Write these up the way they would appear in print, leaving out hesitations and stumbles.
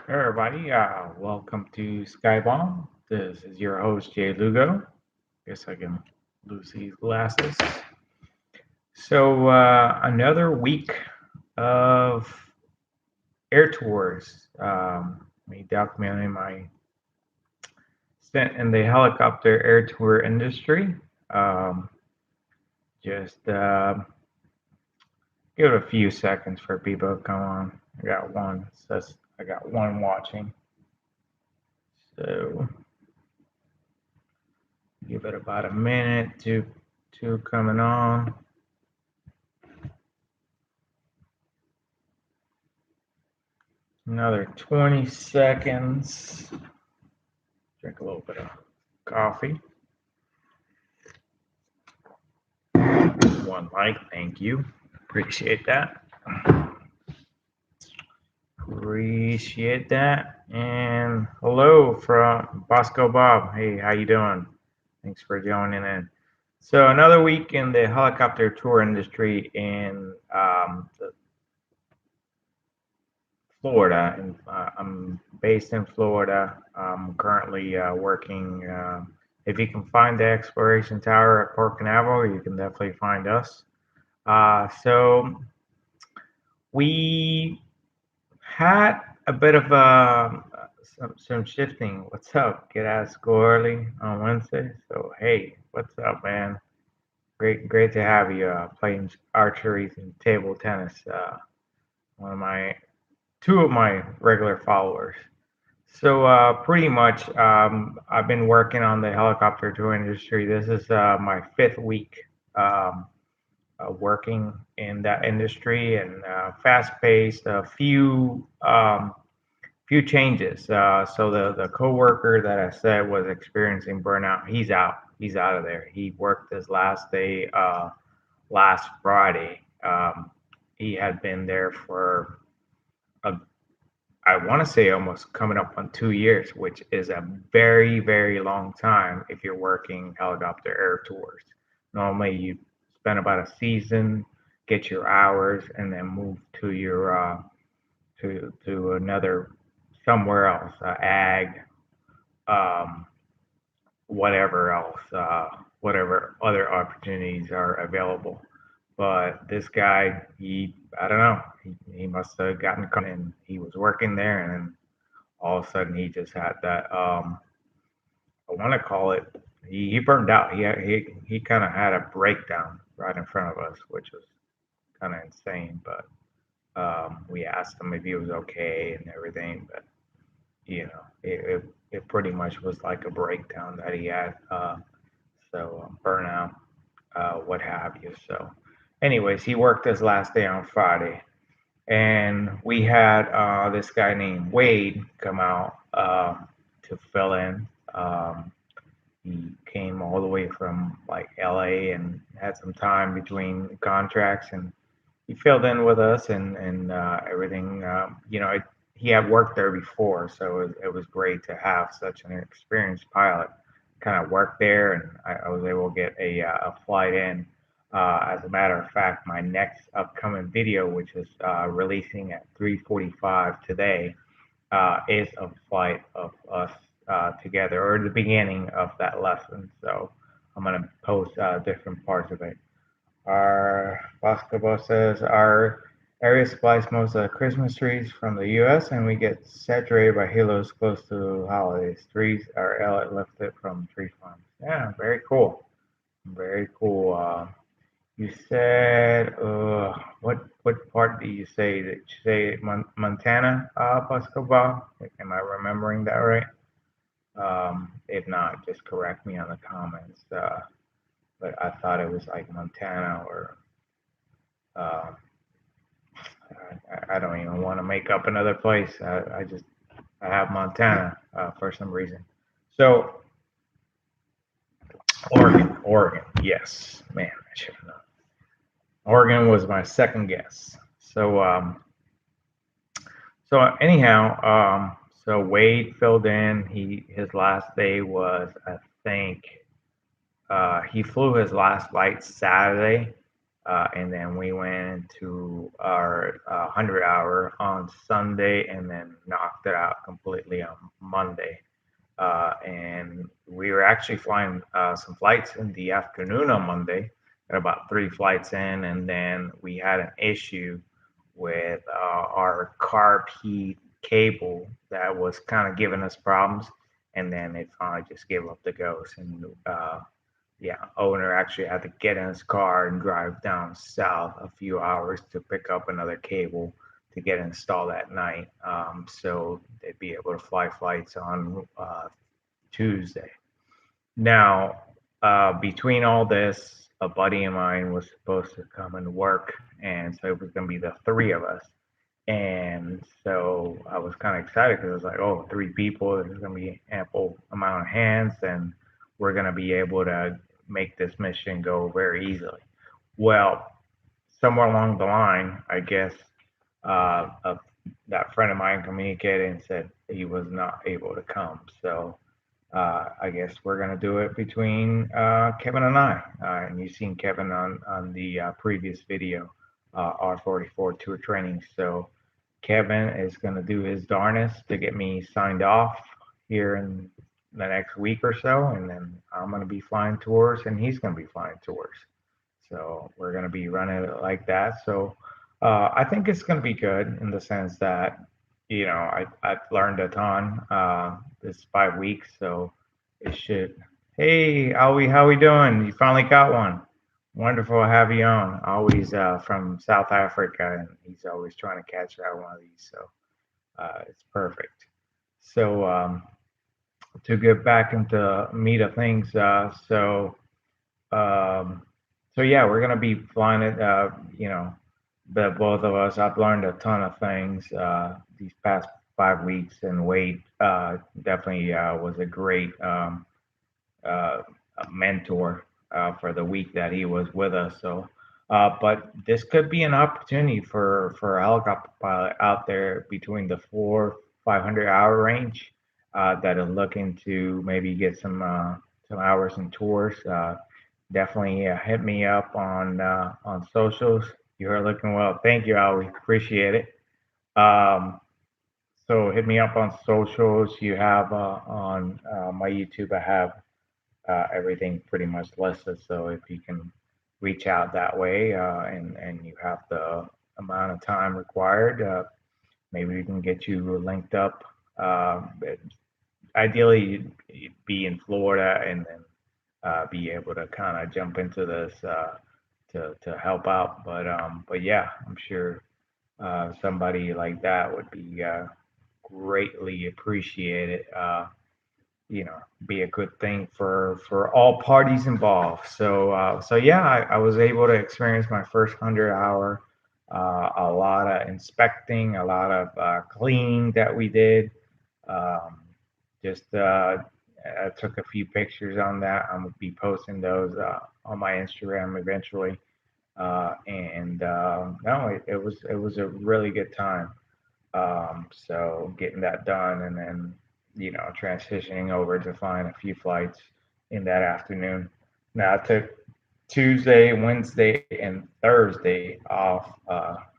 Hey everybody, welcome to SkyBaum. This is your host Jay Lugo. Guess I can lose these glasses. So another week of air tours. Me documenting my stint in the helicopter air tour industry. Um, just give it a few seconds for people to come on. I got one. Says I got one watching. So give it about a minute to two coming on. Another 20 seconds. Drink a little bit of coffee. One like, thank you. Appreciate that. Appreciate that. And hello from Bosco Bob. Hey, how you doing? Thanks for joining in. So another week in the helicopter tour industry in Florida. And I'm based in Florida. I'm currently working. If you can find the Exploration Tower at Port Canaveral, you can definitely find us. So we had a bit of some shifting. What's up? Get out of school early on Wednesday. So hey, what's up, man? Great to have you playing archery and table tennis. One of my two of my regular followers. So pretty much, I've been working on the helicopter tour industry. This is my fifth week um, working in that industry, and fast-paced. A few changes. So the coworker that I said was experiencing burnout, he's out. He's out of there. He worked his last day last Friday. He had been there for a I want to say almost coming up on 2 years, which is a very, very long time if you're working helicopter air tours. Normally, you spend about a season, get your hours, and then move to your to another somewhere else, ag, um, whatever else, whatever other opportunities are available. But this guy, I don't know, he must have gotten caught and he was working there, and all of a sudden he just had that I want to call it he burned out. He kind of had a breakdown right in front of us, which was kind of insane. But we asked him if he was okay and everything, but it pretty much was like a breakdown that he had. So burnout, what have you. So, anyways, he worked his last day on Friday, and we had this guy named Wade come out to fill in. He came all the way from like LA and had some time between contracts, and he filled in with us and everything. He had worked there before, so it was great to have such an experienced pilot kind of work there, and I was able to get a flight in. As a matter of fact, my next upcoming video, which is releasing at 3:45 today, is a flight of us together, or the beginning of that lesson. So I'm gonna post different parts of it. Our basketball says our area supplies most of the Christmas trees from the U.S., and we get saturated by halos close to holidays. Trees are lifted from tree farms. Yeah, very cool. Very cool. You said what part did you say? Did you say Montana, basketball? Am I remembering that right? If not, just correct me on the comments. But I thought it was like Montana or uh, I don't even want to make up another place. I have Montana for some reason. So Oregon, yes, man, I should have known. Oregon was my second guess. So anyhow, so Wade filled in. His last day was, I think, he flew his last flight Saturday, And then we went to our 100 hour on Sunday and then knocked it out completely on Monday. And we were actually flying some flights in the afternoon on Monday, got about three flights in, and then we had an issue with our carb heat cable that was kind of giving us problems, and then it finally just gave up the ghost. And yeah, owner actually had to get in his car and drive down south a few hours to pick up another cable to get installed that night, so they'd be able to fly flights on Tuesday. Now, between all this, a buddy of mine was supposed to come and work, and so it was going to be the three of us. And so I was kind of excited because I was like, oh, three people, there's going to be ample amount of hands, and we're going to be able to make this mission go very easily. Well, somewhere along the line, I guess, that friend of mine communicated and said he was not able to come. So I guess we're gonna do it between Kevin and I. And you've seen Kevin on the previous video, R44 tour training. So Kevin is gonna do his darnest to get me signed off here in the next week or so, and then I'm gonna be flying tours, and he's gonna be flying tours. So we're gonna be running it like that. So I think it's gonna be good in the sense that I've learned a ton this 5 weeks, so it should. Hey, how we doing? You finally got one. Wonderful to have you on. Always from South Africa, and he's always trying to catch out one of these, so it's perfect. So to get back into meat of things, um, so yeah, we're gonna be flying it. The both of us. I've learned a ton of things these past 5 weeks, and Wade definitely was a great uh, mentor for the week that he was with us. So, but this could be an opportunity for a helicopter pilot out there between the 400-500 hour range that are looking to maybe get some hours and tours. Definitely hit me up on socials. You are looking well. Thank you, Always appreciate it. Um, so hit me up on socials. You have on my YouTube. I have everything pretty much listed. So if you can reach out that way, and you have the amount of time required, maybe we can get you linked up. But ideally, you'd be in Florida, and then be able to kind of jump into this to help out. But yeah, I'm sure somebody like that would be greatly appreciated. Be a good thing for all parties involved. So yeah, I was able to experience my first 100 hour. A lot of inspecting, a lot of cleaning that we did. Um, just I took a few pictures on that. I'm gonna be posting those on my Instagram eventually. And no, it was a really good time. So getting that done, and then transitioning over to flying a few flights in that afternoon. Now I took Tuesday, Wednesday, and Thursday off.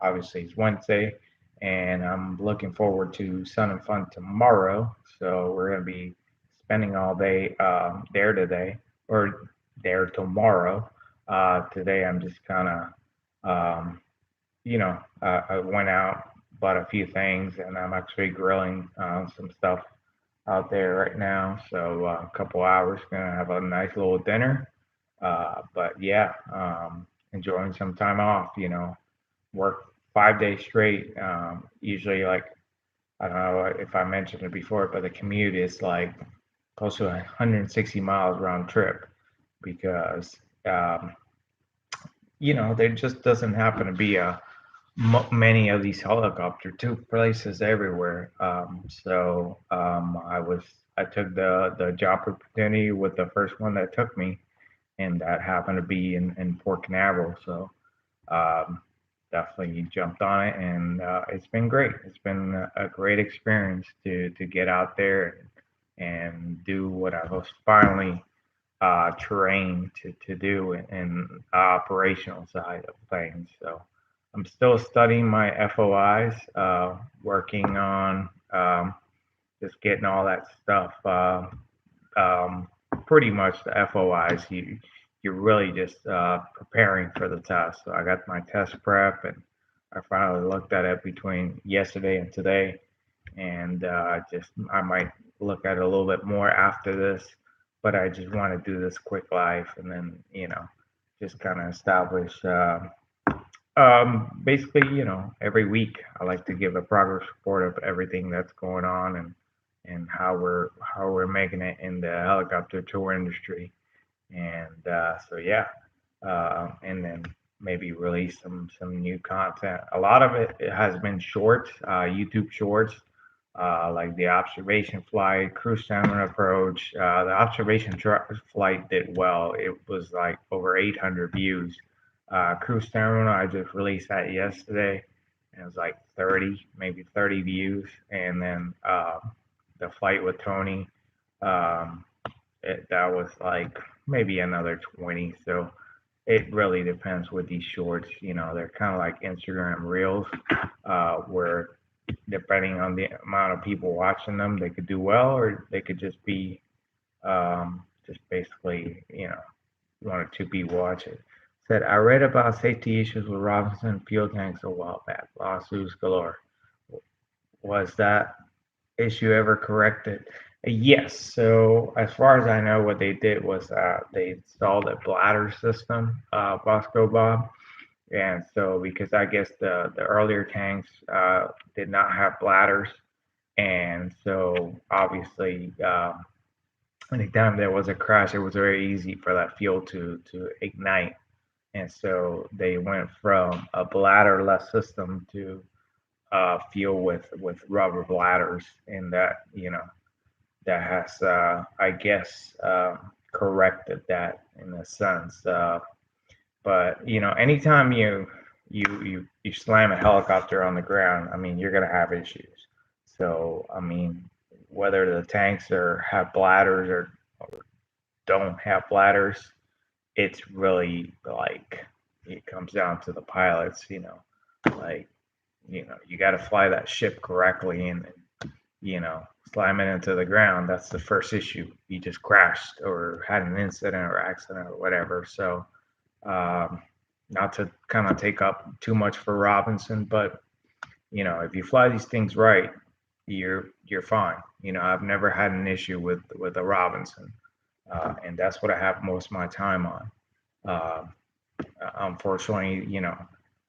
Obviously, it's Wednesday, and I'm looking forward to Sun and Fun tomorrow. So we're gonna be spending all day there today, or there tomorrow. Today I'm just kind of, I went out, bought a few things, and I'm actually grilling some stuff out there right now. So a couple hours, gonna have a nice little dinner. But yeah, enjoying some time off. Work 5 days straight. Usually, like, I don't know if I mentioned it before, but the commute is like close to 160 miles round trip because um, there just doesn't happen to be many of these helicopter two places everywhere. I took the job opportunity with the first one that took me, and that happened to be in Port Canaveral. So um, definitely jumped on it, and it's been great. It's been a great experience to get out there and do what I was finally trained to do in operational side of things. So I'm still studying my FOIs, working on just getting all that stuff. Um, Pretty much the FOIs, you're really just preparing for the test. So I got my test prep, and I finally looked at it between yesterday and today, and just I might look at it a little bit more after this, but I just want to do this quick live, and then just kind of establish. Basically, every week I like to give a progress report of everything that's going on and how we're making it in the helicopter tour industry. And so yeah, and then maybe release some new content. A lot of it has been shorts, YouTube shorts, like the observation flight, cruise stamina approach. The observation flight did well. It was like over 800 views. Cruise stamina, I just released that yesterday, and it was like 30, maybe 30 views. And then the flight with Tony, um, that was like maybe another 20. So it really depends with these shorts. They're kind of like Instagram reels, where depending on the amount of people watching them, they could do well, or they could just be just basically, one or two people watch it. Said, I read about safety issues with Robinson fuel tanks a while back. Lawsuits galore. Was that issue ever corrected? Yes. So as far as I know, what they did was they installed a bladder system, Bosco Bob. And so because I guess the earlier tanks did not have bladders, and so obviously anytime there was a crash, it was very easy for that fuel to ignite. And so they went from a bladderless system to fuel with rubber bladders, and that has I guess corrected that in a sense. But anytime you slam a helicopter on the ground, I mean, you're gonna have issues. So I mean, whether the tanks have bladders or don't have bladders, it's really like it comes down to the pilots. Like you got to fly that ship correctly, and slam it into the ground. That's the first issue. You just crashed or had an incident or accident or whatever. So um, not to kind of take up too much for Robinson, but if you fly these things right, you're fine. I've never had an issue with a Robinson, and that's what I have most of my time on. Uh, Unfortunately,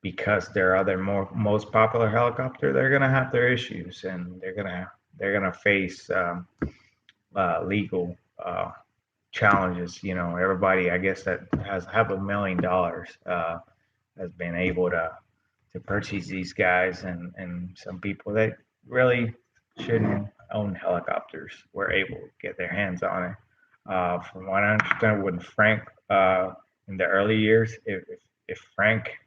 because they're other more most popular helicopter, they're gonna have their issues, and they're gonna face legal challenges. Everybody, I guess, that has have $1 million has been able to purchase these guys, and some people that really shouldn't own helicopters were able to get their hands on it. From what I understand, when Frank in the early years, if Frank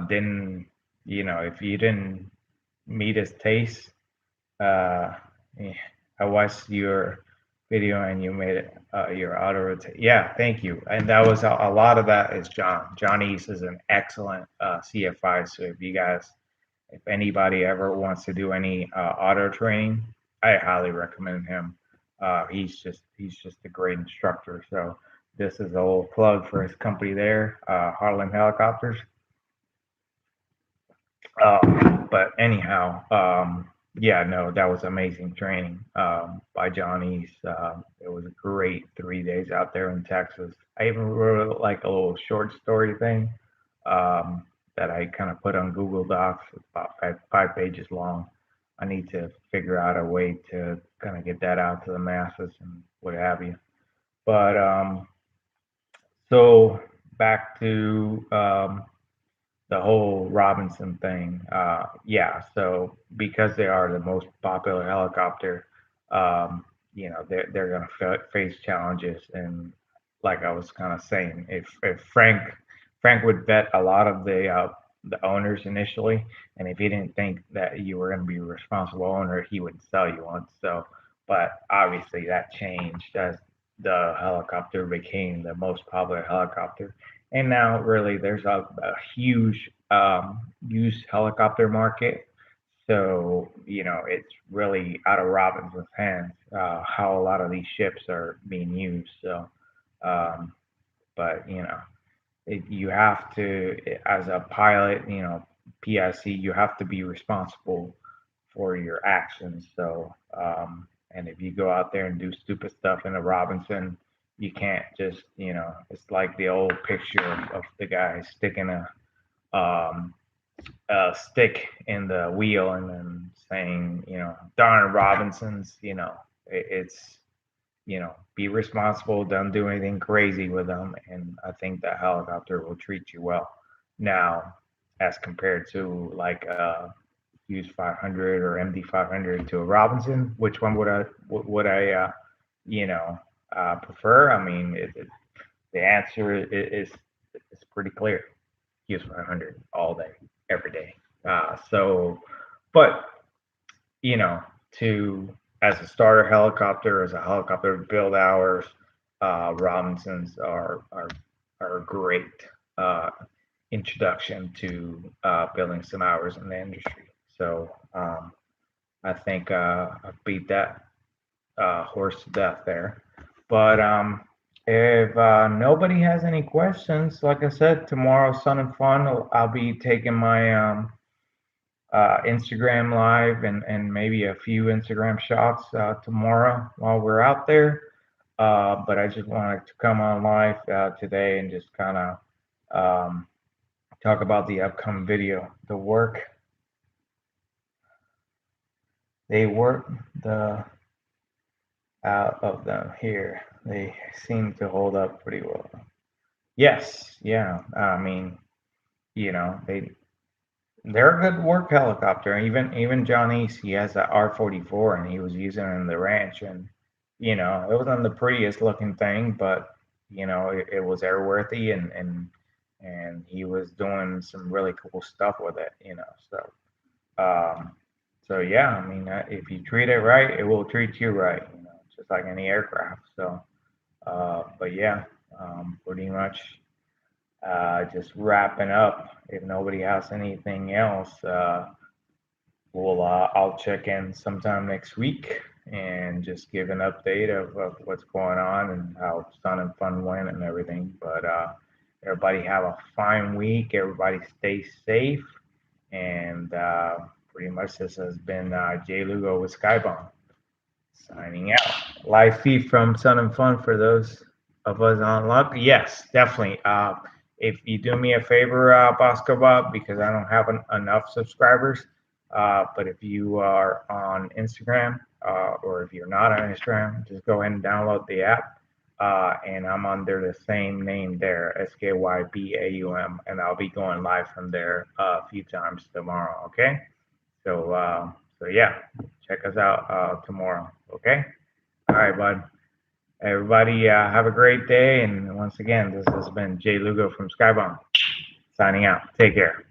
didn't, if you didn't meet his taste, uh, eh, I watched your video and you made it your auto rotate. Yeah, thank you. And that was a lot of that is John. John East is an excellent CFI. So if anybody ever wants to do any auto training, I highly recommend him. He's just a great instructor. So this is a little plug for his company there, Harlan Helicopters. But anyhow, yeah, no, that was amazing training by Johnny's. It was a great 3 days out there in Texas. I even wrote like a little short story thing that I kind of put on Google Docs. It's about five pages long. I need to figure out a way to kind of get that out to the masses and what have you. But so back to the whole Robinson thing. Yeah, so because they are the most popular helicopter, they're going to face challenges. And like I was kind of saying, if Frank would vet a lot of the owners initially, and if he didn't think that you were going to be a responsible owner, he wouldn't sell you one. So, but obviously that changed the helicopter became the most popular helicopter. And now, really, there's a huge used helicopter market. So, it's really out of Robinson's hands how a lot of these ships are being used. So, um, but, you have to, as a pilot, PIC, you have to be responsible for your actions. So, and if you go out there and do stupid stuff in a Robinson, you can't just, it's like the old picture of the guy sticking um, a stick in the wheel and then saying, darn Robinsons, it's, be responsible, don't do anything crazy with them. And I think that helicopter will treat you well. Now, as compared to like use 500 or MD 500 to a Robinson, which one would I prefer? I mean, the answer is pretty clear. Use 500 all day, every day. But you know, to as a starter helicopter, as a helicopter build hours, Robinsons are a great uh, introduction to building some hours in the industry. So I think I beat that horse to death there. But if nobody has any questions, like I said, tomorrow, Sun and Fun, I'll be taking my Instagram live and maybe a few Instagram shots tomorrow while we're out there. But I just wanted to come on live today and just kind of talk about the upcoming video. They work the out of them here. They seem to hold up pretty well. Yes, yeah. I mean, they're a good work helicopter. Even John East, he has that R-44, and he was using it in the ranch, and it wasn't the prettiest looking thing, but it was airworthy, and he was doing some really cool stuff with it. Um, so yeah, I mean, if you treat it right, it will treat you right. Just like any aircraft. So, but yeah, pretty much just wrapping up. If nobody has anything else, I'll check in sometime next week and just give an update of what's going on and how Sun and Fun went and everything. But everybody have a fine week. Everybody stay safe. And pretty much this has been Jay Lugo with SkyBaum signing out. Live feed from Sun and Fun for those of us on luck. Yes, definitely. If you do me a favor, Bosco Bob, because I don't have enough subscribers, but if you are on Instagram or if you're not on Instagram, just go ahead and download the app. And I'm under the same name there, SkyBaum, and I'll be going live from there a few times tomorrow. Okay, so yeah, check us out tomorrow. Okay, all right, bud. Everybody, have a great day. And once again, this has been Jay Lugo from SkyBaum signing out. Take care.